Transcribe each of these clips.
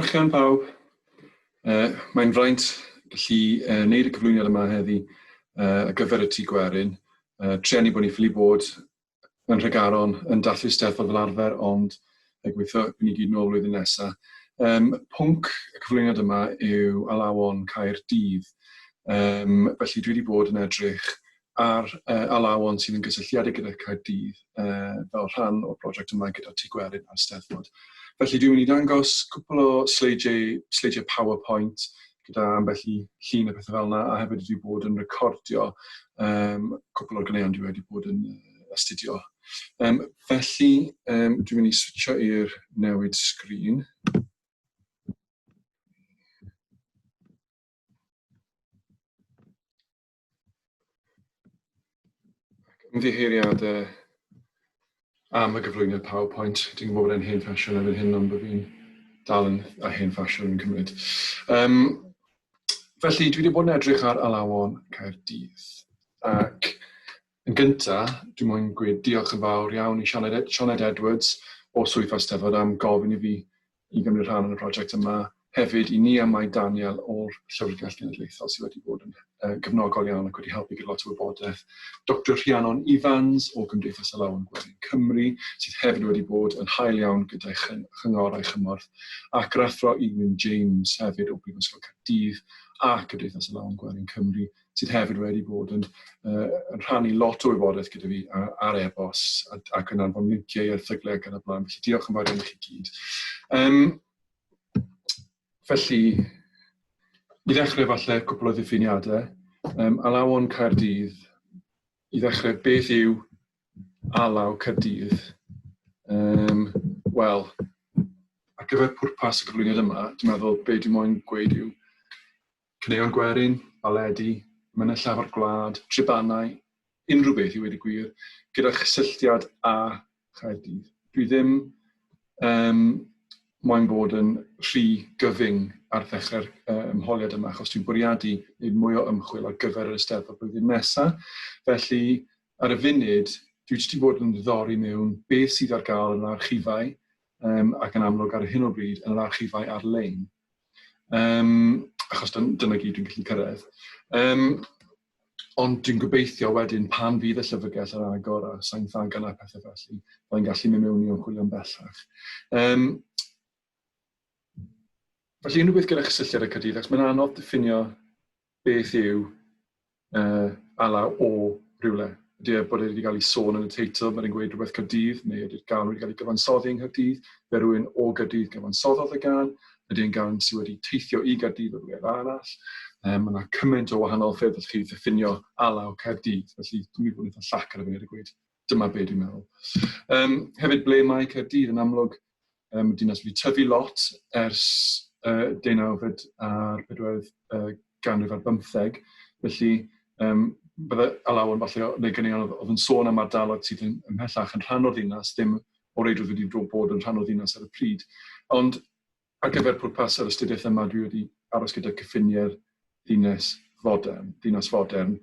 Diolch pawb. Mae'n fraint gallu wneud y cyflwyniad yma heddi ar gyfer y tŷ gwerin. Treuan ni bod ni ffili bod yn Rhegaron yn dathlu Steddfod fel arfer, ond gobeithio bydd ni gyd nôl flwyddyn nesaf. Pwnc y cyflwyniad yma yw Alawon Caerdydd. Felly dwi wedi bod yn edrych ar Alawon sydd yn gysylltiedig gyda Caerdydd fel rhan o'r prosiect yma gyda tŷ gwerin a'r Steddfod. Felly dwi'n mynd i dangos cwpl o sleidiau PowerPoint gyda ambell i llun a pethau fel yna, a hefyd dwi wedi bod yn recordio cwpl o'r ganeuon dwi wedi bod yn astudio. Felly dwi'n mynd i switcho i'r newid sgrin. Ymddiheuriadau am y gyflwyniad PowerPoint. Dwi'n gwybod bod e'n hen ffasiwn efo'n hyn, ond bod fi'n dal yn hen ffasiwn yn cymryd. Felly, dwi wedi bod yn edrych ar Alawon Caerdydd. Ac yn gyntaf, dwi'n mwyn gweud diolch yn fawr iawn i Sioned Edwards o Swyddfa Steddfod am gofyn i fi i gymryd rhan yn y prosiect yma. Hefyd i ni a Mae Daniel o'r Llyfrgell Genedlaethol sydd wedi bod yn gefnogol iawn ac wedi helpu gyda lot o wybodaeth. Dr Rhiannon Ifans o Gymdeithas Alawon Gwerin Cymru sydd hefyd wedi bod yn hael iawn gyda'i chyngorau chymorth, ac Grathro Iwan James hefyd o Brifysgol Caerdydd a Gymdeithas Alawon Gwerin Cymru sydd hefyd wedi bod yn rhannu lot o wybodaeth gyda fi ar e-bost ac yn anfon linciau erthyglau ac yn y blaen. Felly diolch yn fawr iawn i chi gyd. Felly, i ddechrau falle cwpl o ddiffiniadau, Alawon Caerdydd, i ddechrau beth yw Alaw Caerdydd? Wel, ar gyfer pwrpas y gyflwyniad yma, dwi'n meddwl beth dwi'n moyn gweud yw caneuon gwerin, baledi, mynau llafar gwlad, tribannau, unrhyw beth i wedi gwir, gyda chysylltiad â Caerdydd. Dwi ddim moyn bod yn rhy gyfyng ar ddechrau'r ymholiad yma, achos dwi'n bwriadu wneud mwy o ymchwil ar gyfer yr Eisteddfod blwyddyn nesaf. Felly, ar y funud, dwi wedi bod yn diddori mewn beth sydd ar gael yn yr archifau, ac yn amlwg ar hyn o bryd yn yr archifau ar-lein, achos dyna gyd dwi'n gallu cyrraedd. Ond dwi'n gobeithio wedyn pan fydd y llyfrgell ar agor a sa'n ddagan a pethau felly, byddai'n gallu mynd mewn i ymchwilio'n bellach. Felly unrhyw beth gyda chysylltiad â Caerdydd, achos mae'n anodd diffinio beth yw Alaw o rywle. Ydy bod wedi cael ei sôn yn y teitl, mae'n gweud rhywbeth Caerdydd, neu ydy'r gan wedi cael ei gyfansoddi yng Nghaerdydd, fe rhywun o Gaerdydd gyfansoddodd y gan, ydy'n gan sydd wedi teithio i Gaerdydd o rhywle arall. Mae yna cymaint o wahanol ffyrdd allwch chi ddiffinio Alaw Caerdydd, felly dwi'n bod yn eitha llac ar y funud a gweud, dyma beth dwi'n meddwl. Hefyd ble mae Caerdydd yn amlwg, dinas wedi tyfu lot ers deunawfed a'r 4th ganrif ar 15, felly bydde Alawon falle neu ganeuon oedd yn sôn am ardaloedd sydd yn ymhellach yn rhan o'r ddinas, ddim o reidrwydd wedi bod yn rhan o'r ddinas ar y pryd. Ond ar gyfer pwrpas yr astudiaeth yma, dwi wedi aros gyda cyffiniau'r dinas fodern,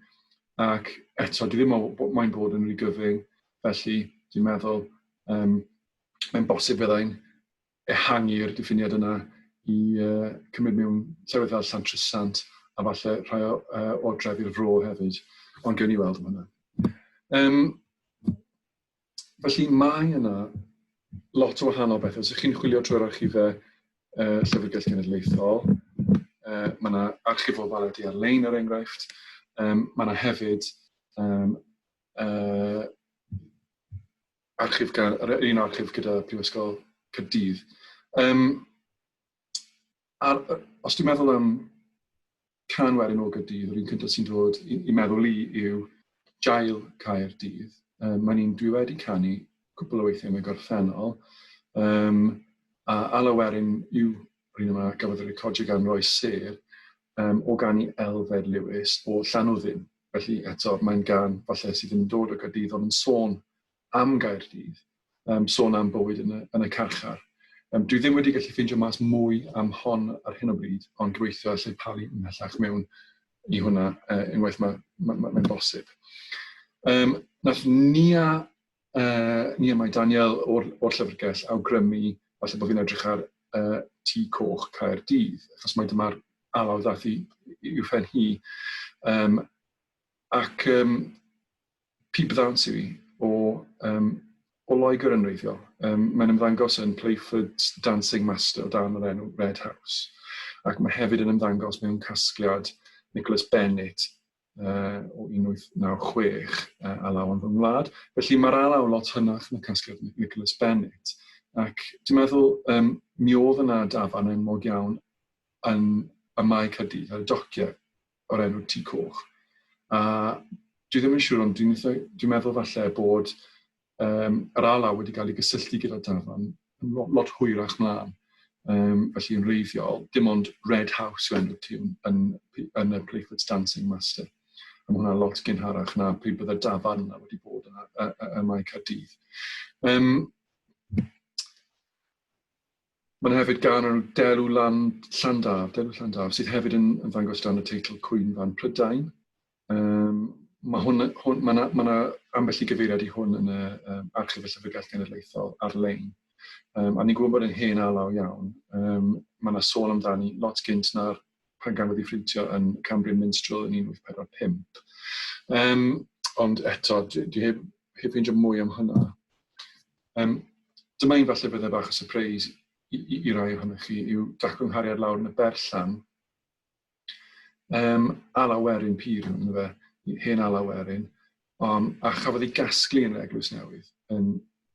ac eto, dwi ddim moyn bod yn rhy gyfyng, felly dwi'n meddwl mae'n bosib fyddai'n ehangu'r diffiniad yna i cymryd mewn llefydd fel Llantrisant a falle rhai o drefydd Fro hefyd, ond gewn ni weld am hynna. Felly mae yna lot o wahanol bethau. Os ydych chi'n chwilio trwy'r archifau Llyfrgell Genedlaethol, mae yna archif o baledi ar-lein er enghraifft, mae yna hefyd un archif gyda Prifysgol Caerdydd. Os dwi'n meddwl am can werin o Gaerdydd, yr un cyntaf sy'n dod i meddwl i yw Jael Caerdydd. Dwi wedi canu cwpl o weithiau yn y gorffennol, a Alawerin yw rhywun yma gafodd yr recordio gan Roi Sêr o ganu Elfed Lewis o Llanwddin. Felly eto mae'n gan falle sydd yn dod o Gaerdydd ond yn sôn am Gaerdydd, sôn am bywyd yn y carchar. Dwi ddim wedi gallu ffeindio mas mwy am hon ar hyn o bryd, ond gobeithio allai palu ymhellach mewn i hwnna unwaith mae'n bosib. Nath Nia Mae Daniel o'r llyfrgell awgrymu, falle bod fi'n edrych ar tŷ coch Caerdydd, achos mae dyma'r alaw ddath i'w phen hi. Ac pi byddant sy'n fi o Loegr yn reiddiol. Mae'n ymddangos yn Playford's Dancing Master o dan yr enw Red House. Ac mae hefyd yn ymddangos mewn casgliad Nicholas Bennett o 1896 Alawon fy ngwlad. Felly mae'r alaw lot hynach yn y casgliad Nicholas Bennett. Ac dwi'n meddwl mi oedd yna dafarn enwog iawn yn y mae Caerdydd, ar y dociau o'r enw Tŷ Coch. A dwi ddim yn siŵr, ond dwi'n meddwl falle bod yr alaw wedi cael ei gysylltu gyda'r dafarn yn lot hwyrach mlaen. Felly yn reiddiol, dim ond Red House yw enw'r tŷ yn y Playford's Dancing Master. A mae hwnna lot gynharach na pryd bydd y dafarn yna wedi bod yn y mae Caerdydd. Mae'n hefyd gan nhw Delw Llandaf, sydd hefyd yn ddangos dan y teitl Cwyn fan Prydain. Mae yna ambell i gyfeiriad i hwn yn y Archif y Llyfrgell Genedlaethol ar-lein. A ni'n gwybod bod yn hen alaw iawn. Mae yna sôn amdani lot gynt na'r pan gafodd ei ffrintio yn Cambrian Minstrel yn 1845. Ond eto, dwi heb ffeindio mwy am hynna. Dyma un falle bydde bach o surprise i rai ohonych chi yw dacwnghariad lawr yn y berllan. Alaw werin pur yw fe, hen alaw werin. A chafodd ei gasglu yn yr Eglwys Newydd yn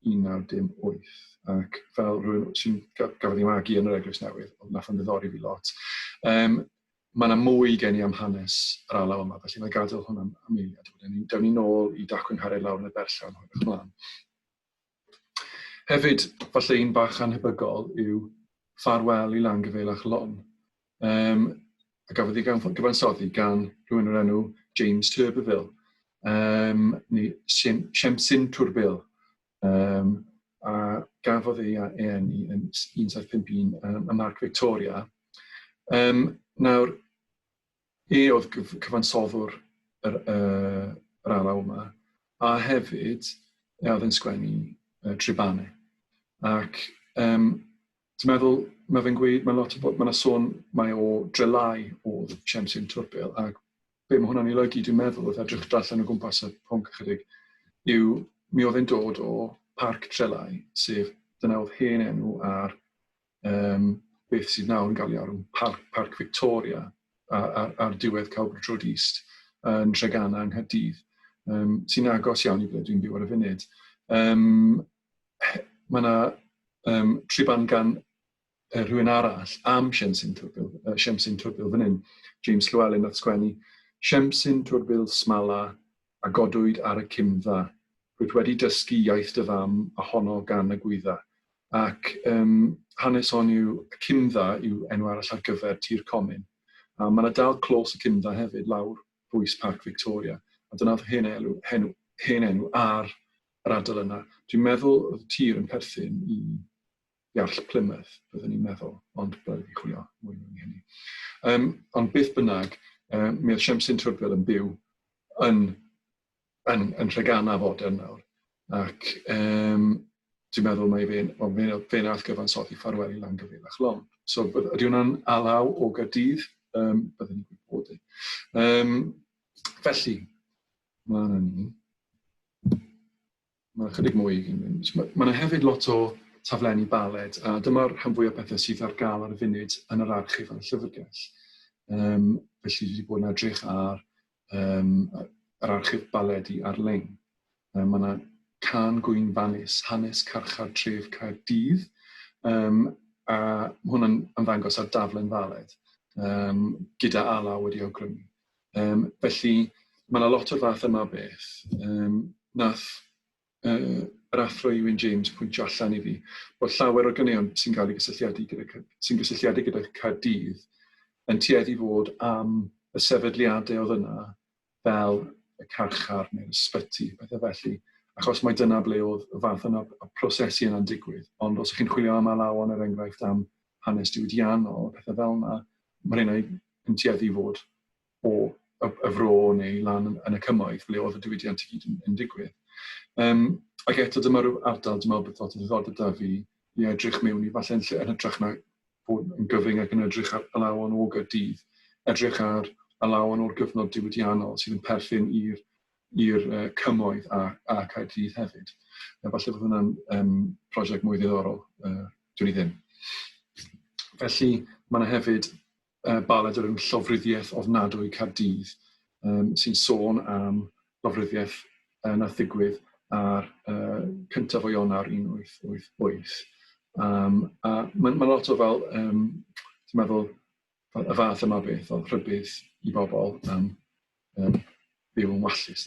1908. Ac fel rhywun sy'n gafodd ei magu yn yr Eglwys Newydd, ond nath yn ddiddori fi lot. Mae yna mwy gen i am hanes yr alaw yma, felly mae gadael hwn am eiliad. Dewn ni nôl i dacwnghariad lawr yn y berllan hwnnw ymlaen. Hefyd, falle un bach anhebygol yw Ffarwel i Langyfelach Lon. A gafodd ei gyfansoddi gan rhywun o'r enw James Turberville, neu Siemsyn Twrbil. A gafodd ei eni yn 1751 y Marc Victoria. Nawr, oedd cyfansoddwr yr alaw yma, a hefyd oedd yn sgwennu Tribane. Ac dwi'n meddwl, mae fe'n gweud, mae yna sôn mai o drelau oedd Siemsyn Twrbil, ac be mae hwnna'n ei olygu, dwi'n meddwl, oedd edrych drallan o gwmpas y pwnc chydig, yw mi oedd e'n dod o Parc Trelau, sef dyna oedd hen enw ar beth sydd nawr yn cael ei arwm Parc Victoria ar diwedd Cowper Road East yn Treganna yng Nghaerdydd, sy'n agos iawn i ble dwi'n byw ar y funud. Mae yna triban gan rhywun arall am Siemsyn Twrbil fan hyn, James Llewellyn nath sgwennu, Siemsyn Twrbil smala a godwyd ar y cymdda, rwyt wedi dysgu iaith dy fam a honno gan y gwydda. Ac hanes hon yw, y cymdda yw enw arall ar gyfer Tir Comin. A mae yna dal clos y cymdda hefyd lawr bwys Parc Victoria. A dyna hen enw ar yr ardal yna. Dwi'n meddwl oedd y tir yn perthyn i Iarll Plymouth, byddwn ni'n meddwl, ond byddwn ni'n chwilio mwy mewn i hynny. Ond beth bynnag, mi oedd Siemsyn Twrbil yn byw yn Treganna fodern nawr. Ac dwi'n meddwl mae fe nath gyfansoddi Ffarwel i Langyfelach Lon. So ydy hwnna'n alaw o Gaerdydd, byddwn ni'n gwybod. Felly, mlaen â ni. Mae chydig mwy i gyn. Mae yna hefyd lot o taflenni baled, a dyma'r rhan fwy o bethau sydd ar gael ar y funud yn yr archif yn y llyfrgell. Felly dwi wedi bod yn edrych ar yr archif baledi ar-lein. Mae yna Can Gwyn Fanys, hanes carchar tref Caerdydd, a mae hwnna'n ymddangos ar daflen faled, gyda alaw wedi awgrymu. Felly, mae yna lot o'r fath yma beth. Nath yr athro Iwan James pwyntio allan i fi, bod llawer o ganeuon sy'n cael ei gysylltiadu gyda Caerdydd yn tueddu fod am y sefydliadau oedd yna fel y carchar neu'r ysbyty, bethau felly, achos mae dyna ble oedd y fath yna o prosesu yna'n digwydd. Ond os ych chi'n chwilio am Alawon er enghraifft am hanes diwydiannol, pethau fel yna, mae'r hynny yn tueddu fod o y fro neu lan yn y cymoedd ble oedd y diwydiant i gyd yn digwydd. Ac eto dyma rhyw ardal, dyma beth oedd yn ddod gyda fi i edrych mewn i falle yn hytrach na bod yn gyfyng ac yn edrych ar Alawon o Gaerdydd, edrych ar Alawon o'r gyfnod diwydiannol sydd yn perthyn i'r cymoedd a Caerdydd hefyd. Falle bod hwnna'n prosiect mwy ddiddorol, dwi'n i ddim. Felly, mae yna hefyd baled o'r llofruddiaeth ofnadwy Caerdydd sy'n sôn am lofruddiaeth nath ddigwydd ar cyntaf o Ionawr 1888. A mae lot o fel, ti'n meddwl, y fath yma beth o rhybydd i bobl am byw yn wallus.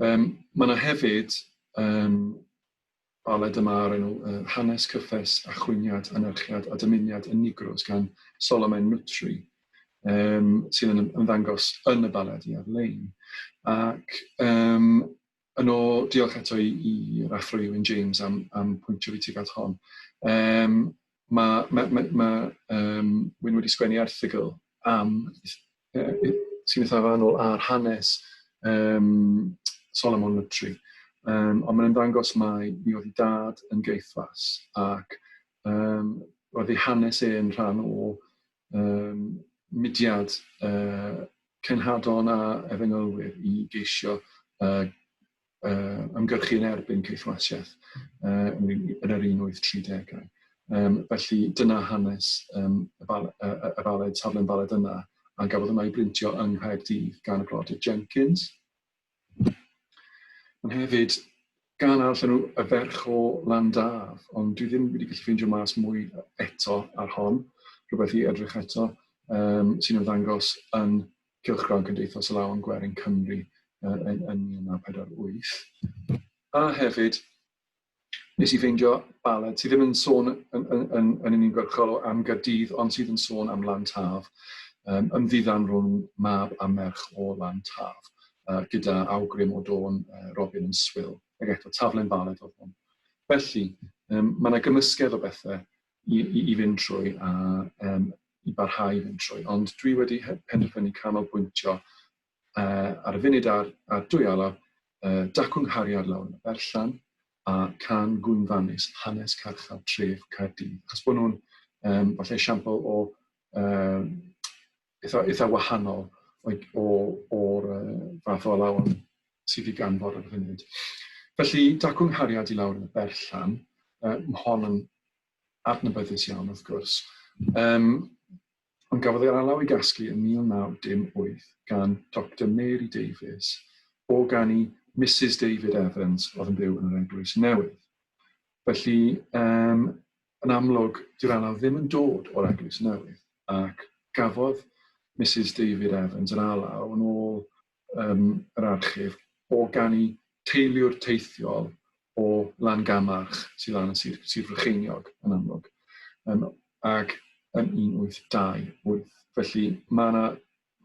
Mae yna hefyd baled yma ar enw Hanes Cyffes a Chwyniad, Anerchiad a Dymuniad yn Nigros gan Solomon Nutri, sydd yn ymddangos yn y baled i ar-lein. Ac yno, diolch eto i rathro Iwan James am pwyntio fi tuag at hon. Mae Wyn wedi sgwennu erthygl sy'n eitha fanwl ar hanes Solomon Nutri. Ond mae'n ymddangos mai mi oedd ei dad yn geithwas ac roedd ei hanes yn rhan o mudiad cenhadon a efengylwyr i geisio ymgyrchu yn erbyn ceithwasiaeth yn yr 1830. Felly dyna hanes y baled, safle'n baled yna, a gafodd yma i brintio yng Nghaerdydd gan y brodyr Jenkins. Ond hefyd, gan allan nhw y ferch o Landaf, ond dwi ddim wedi gallu ffeindio mas mwy eto ar hon, rhywbeth i edrych eto, sy'n ymddangos yn Cylchgrawn Cymdeithas Alawon Gwerin Cymru yn 1948. A hefyd, nes i ffeindio baled sydd ddim yn sôn yn uniongyrchol am Gaerdydd, ond sydd yn sôn am Landaf, ymddiddan rhwng mab a merch o Landaf, gyda awgrym o Dôn Robin yn Swyl, ac eto taflen baled oedd hwn. Felly, mae yna gymysgedd o bethau i fynd trwy a i barhau i fynd trwy, ond dwi wedi penderfynu canolbwyntio ar y funud ar dwy ala, Dacwn Nghariad lawr yn y Berllan, a Can Gwynfanus, hanes carchar tref Caerdydd. Achos bod nhw'n falle esiampl o eitha wahanol o'r fath o Alawon sydd i ganfod ar y funud. Felly, Dacwn Nghariad i lawr yn y Berllan, mae hon yn adnabyddus iawn wrth gwrs. Ond gafodd ei alaw i gasglu yn 1908 gan Dr Mary Davies o gani Mrs David Evans oedd yn byw yn yr Eglwys Newydd. Felly, yn amlwg, dyw'r alaw ddim yn dod o'r Eglwys Newydd, ac gafodd Mrs David Evans yn alaw yn ôl yr archif o gani teulu'r teithiol o Langamarch sydd yn Sir Frycheiniog yn amlwg, ac yn 1828. Felly, mae yna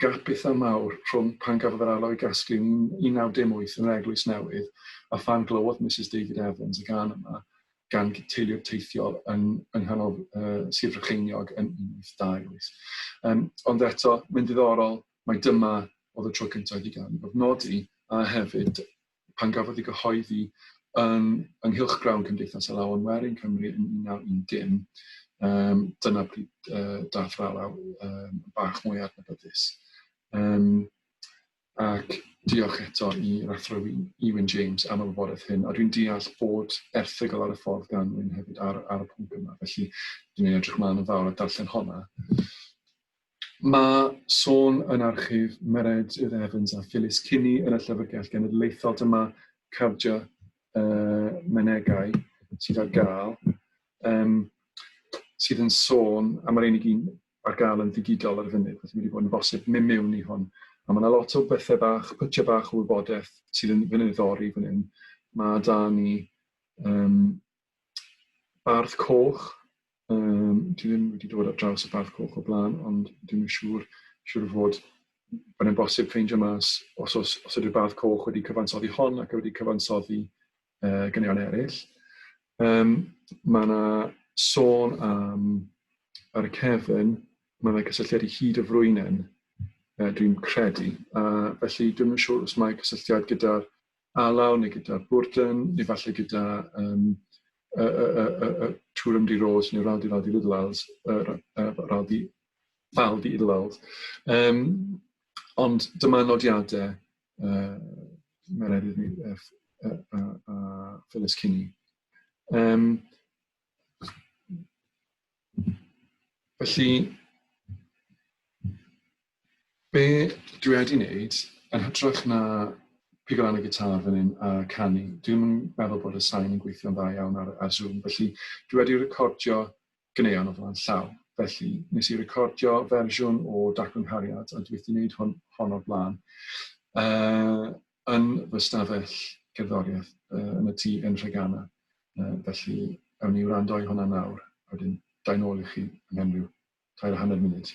gap eitha mawr rhwng pan gafodd yr alaw i gasglu yn 1908 yn yr Eglwys Newydd, a phan glywodd Mrs David Evans y gan yma gan teulu'r teithiol yng nghanol Sir Frycheiniog yn 1828. Ond eto, mae'n diddorol, mae dyma oedd y tro cyntaf i gael ei gofnodi, a hefyd pan gafodd ei gyhoeddi yn Nghylchgrawn Cymdeithas Alawon Gwerin Cymru yn 1910, dyna pryd dath yr alaw bach mwy adnabyddus. Ac diolch eto i rathro Iwan James am y wybodaeth hyn, a dwi'n deall bod erthygl ar y ffordd gan Wyn hefyd ar y pwnc yma, felly dwi'n edrych mlaen yn fawr a darllen honna. Mae sôn yn archif Meredydd Evans a Phyllis Kinney yn y Llyfrgell Genedlaethol, dyma cardiau menegau sydd ar gael, sydd yn sôn, a mae'r unig un ar gael yn ddigidol ar y funud, felly wedi bod yn bosib mynd mewn i hwn. A mae yna lot o bethau bach, pytiau bach o wybodaeth sydd yn fynnyddori fan hyn. Mae da ni bardd coch. Dwi ddim wedi dod ar draws y bardd coch o blaen, ond dwi'n siŵr fod yn bosib ffeindio mas os ydy'r bardd coch wedi cyfansoddi hon ac wedi cyfansoddi gynion eraill. Mae yna sôn ar y cefn, mae yna cysylltiad i hyd y frwynen, dwi'n credu. Felly dwi'n siŵr os mae cysylltiad gyda'r alaw neu gyda'r bwrdyn, neu falle gyda Twrym di Ros neu Raldi Lidlals, Raldi Faldi Lidlals. Ond dyma nodiadau mae'r erydd ni Phyllis Kinney. Felly, be dwi wedi wneud, yn hytrach na pigo lan y gitar fan hyn a canu, dwi'n meddwl bod y sain yn gweithio'n dda iawn ar Zoom. Felly, dwi wedi recordio ganeuon o flaen llaw. Felly, nes i recordio fersiwn o daclynghariad a dwi wedi wneud hon o'r blaen yn fy stafell gerddoriaeth yn y tŷ yn Rhegana. Felly, awn ni wrando i hwnna nawr, a wedyn dau nôl i chi yng Nghymru, 2.5 munud.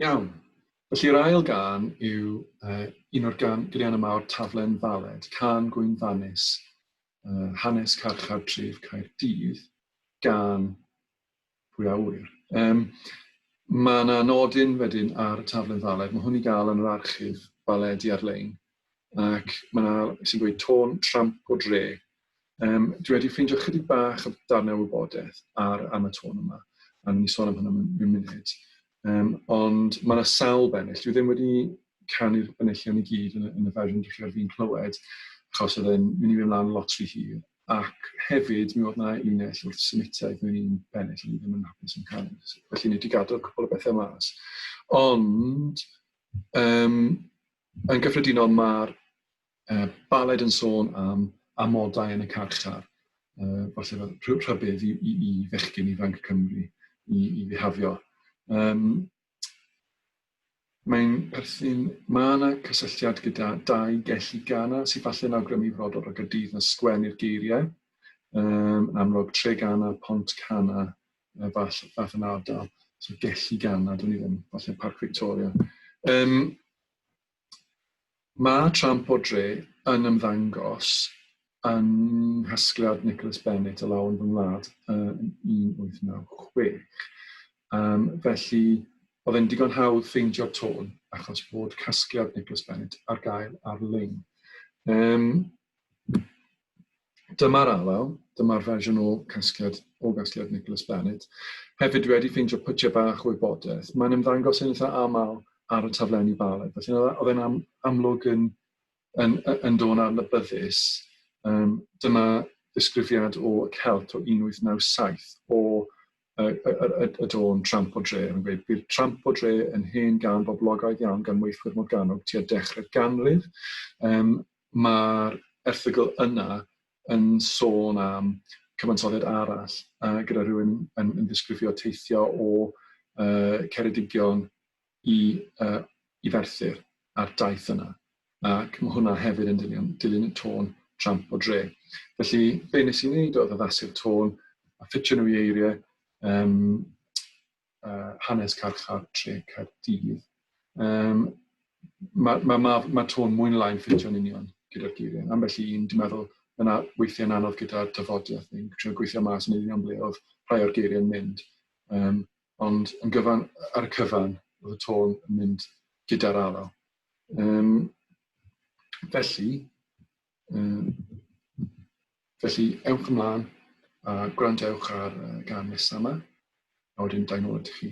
Iawn. Felly'r ail gân yw un o'r gariannau mawr taflen faled, Can Gwyn Fanys, hanes carchar tref Caerdydd, gan pwy a wyr. Mae yna nodyn wedyn ar y taflen faled, mae hwn i gael yn yr archif baledi ar-lein, ac mae yna, sy'n gweud, tôn tramp o dre, Dwi wedi ffeindio chydig bach o darnau wybodaeth am y tôn yma, a ni sôn am hynny mewn munud. Ond mae yna sawl bennill. Dwi ddim wedi canu'r bennillion i gyd yn y fersiwn dechrau fi'n clywed, achos oedd e'n mynd i fynd ymlaen lot rhy hir. Ac hefyd, mi oedd yna linell wrth symudiaeth mewn un bennill, ni ddim yn hapus yn canu. Felly ni wedi gadael cwbl o bethau mas. Ond, yn gyffredinol, mae'r baled yn sôn am amodau yn y carchar. Falle fel rhybydd i fechgyn ifanc Cymru i ddihafio. Mae'n perthyn, mae yna cysylltiad gyda dau gelli gana sy'n falle yn awgrymu frodor o Gaerdydd na sgwennu'r geiriau. Yn amlwg tre gana, pont cana, fath yn ardal. So gelli gana, dwi'n ni ddim, falle Parc Victoria. Mae tramp o dre yn ymddangos yn hasgliad Nicholas Bennett, Alawon fy ngwlad, yn 1896. Felly, oedd e'n digon hawdd ffeindio'r tôn, achos bod casgliad Nicholas Bennett ar gael ar-lein. Dyma'r alaw, dyma'r fersiwn o casgliad Nicholas Bennett. Hefyd dwi wedi ffeindio pytiau bach o wybodaeth. Mae'n ymddangos yn eitha aml ar y taflenni baled. Felly oedd e'n amlwg yn dod adnabyddus. Dyma ddisgrifiad o Celt o 1897 o y dôn tramp o dre. Yn gweud, bydd tramp o dre yn hen gan boblogaidd iawn gan weithwyr Morgannwg tua dechrau'r ganrif. Mae'r erthygl yna yn sôn am cyfansoddiad arall gyda rhywun yn ddisgrifio teithio o Ceredigion i Ferthyr ar daith yna. Ac mae hwnna hefyd yn dilyn y tôn tramp o dre. Felly, be nes i wneud oedd addasu'r tôn a ffitio nhw i eiriau hanes carchar tre Caerdydd. Mae tôn mwyn lain ffitio'n union gyda'r geiriau. Am felly, dwi'n meddwl yna weithiau'n anodd gyda'r dyfodiaeth. Ni'n trio gweithio mas yn union ble oedd rhai o'r geiriau'n mynd. Ond yn gyfan ar y cyfan, oedd y tôn yn mynd gyda'r alaw. Felly, ewch ymlaen a gwrandewch ar gan nesaf yma, a wedyn da'n ôl ydych chi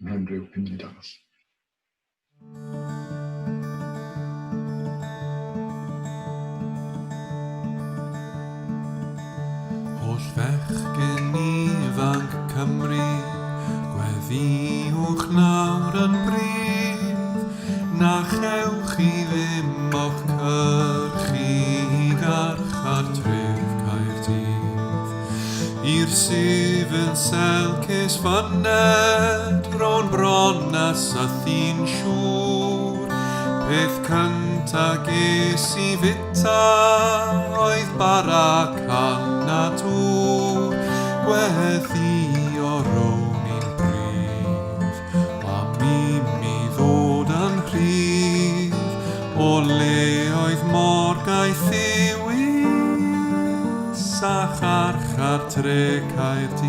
ymhen rhyw 5 munud arall. Holl fechgyn ifanc Cymru, gweddiwch nawr yn brif, na chewch chi ddim o'ch cyrchu garchar tref Caerdydd. I'r sydd yn selcus fyned, ro'n bronas a thyn siŵr, peth cynta ges i fita oedd bara can a dŵr, gweddi o rown i'n brif, a mi ddod yn rhydd, o le oedd morgaeth ywys a charchar tre Caerdydd.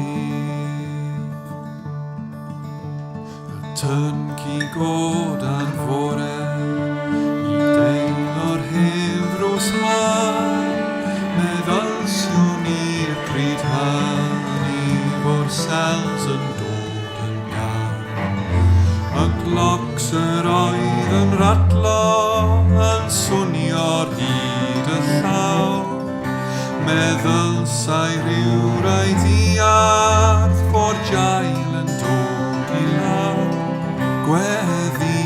Y tynci godan fore i deil o'r hefrws mar, meddylsiwn i'r pryd hynny fo'r sels yn dod yn gan. Y glocs yr oedd yn ratlo yn swnio'r hyd y llaw, meddylsai rhyw raid i ardd fod jail yn dod i law, gweddi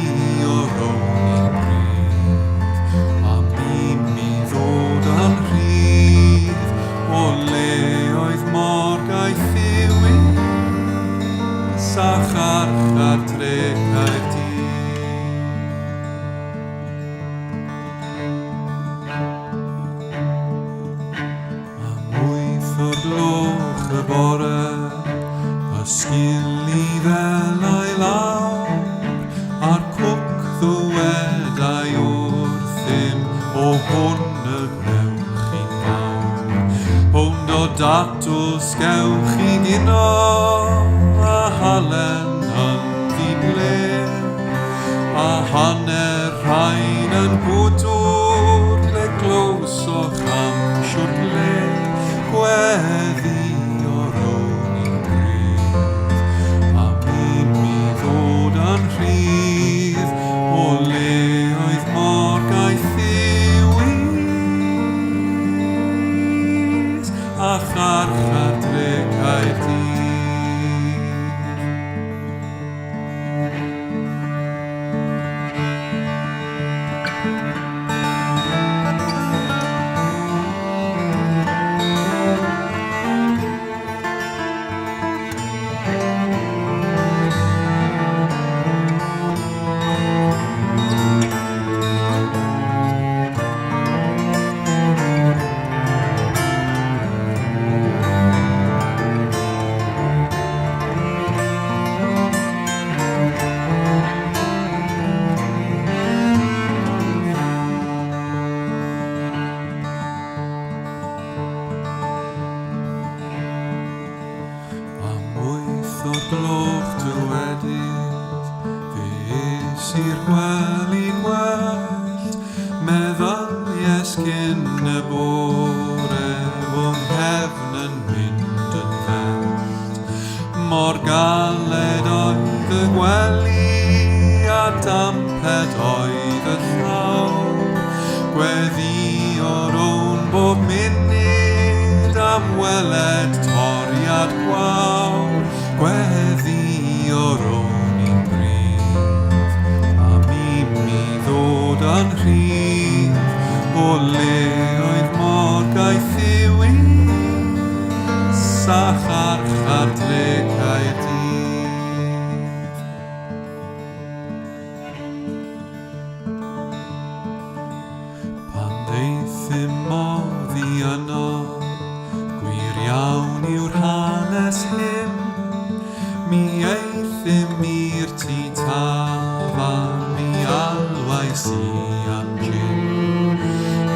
o rown i'n brif, a mi ddod yn rhydd, o le oedd morgaeth ywys a charchar tre Caerdydd. Gloch y bore, y sgil i fel a'i lawr, a'r cwc ddwedau wrthym o hwn y gnewch i'n fawr. Hwn o datws gewch i gyno, a halen yn ddibler, a hanner rhain yn bwdwr, le glos o cham siwt le. cyn y bore o'n nghefn yn mynd yn fest. Mor galed oedd y gwely a damped oedd y llaw. Gweddi o'r o'n bob munud am weled toriad gwawr. Gweddi o'r o'n i'n brif, a mi ddod yn rhydd. O le oedd morgaeth Ddewis a charchar dre Caerdydd. Pan ddeithim moddi yno, gwir iawn yw'r hanes hyn. Mi eithim i'r tŷ tafarn, mi alwais I am gin.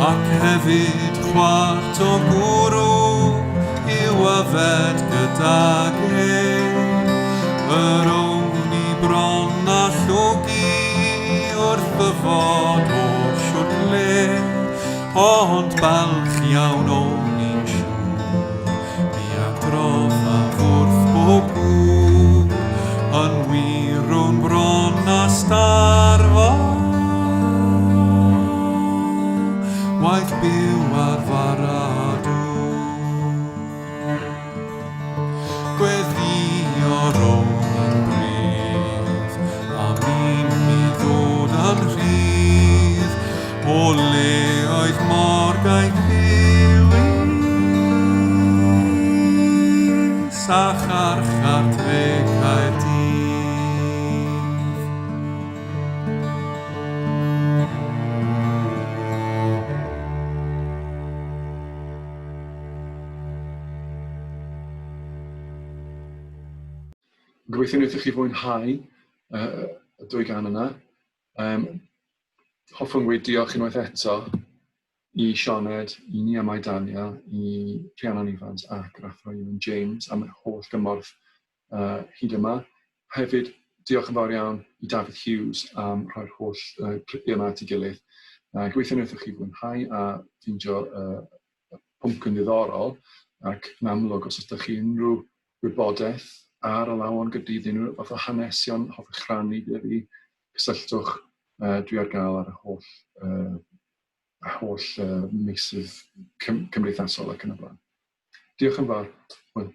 Ac hefyd chwart o gwrw i'w yfed gydag yr o'n I bron a llwgi wrth y fod o siwrle. Ond balch iawn o'n i'n siŵr, mi adrodd a fwrdd bob gŵr, yn wir o'n bron a starfo. Waith byw ar faradw. Gweddi o'r o'n i'n brif, a mi ddod yn rhydd. O le oedd morgaeth Ddewis a charchar dre Caerdydd. Gobeithio wnaethoch chi fwynhau y dwy gan yna. Hoffwn gweud diolch unwaith eto I Sioned, I ni am Daniel, I Rhiannon Ifans ac yr athro Iwan James am y holl gymorth hyd yma. Hefyd, diolch yn fawr iawn I David Hughes am rhoi'r holl clipio yma at ei gilydd. Gobeithio wnaethoch chi fwynhau a ffeindio pwnc yn ddiddorol, ac yn amlwg os ydych chi unrhyw wybodaeth ar Alawon Caerdydd, unrhyw fath o hanesion hoffech rhannu gyda fi, cysylltwch. Dwi ar gael ar y holl meysydd cymdeithasol ac yn y blaen. Diolch yn fawr. Hwyl.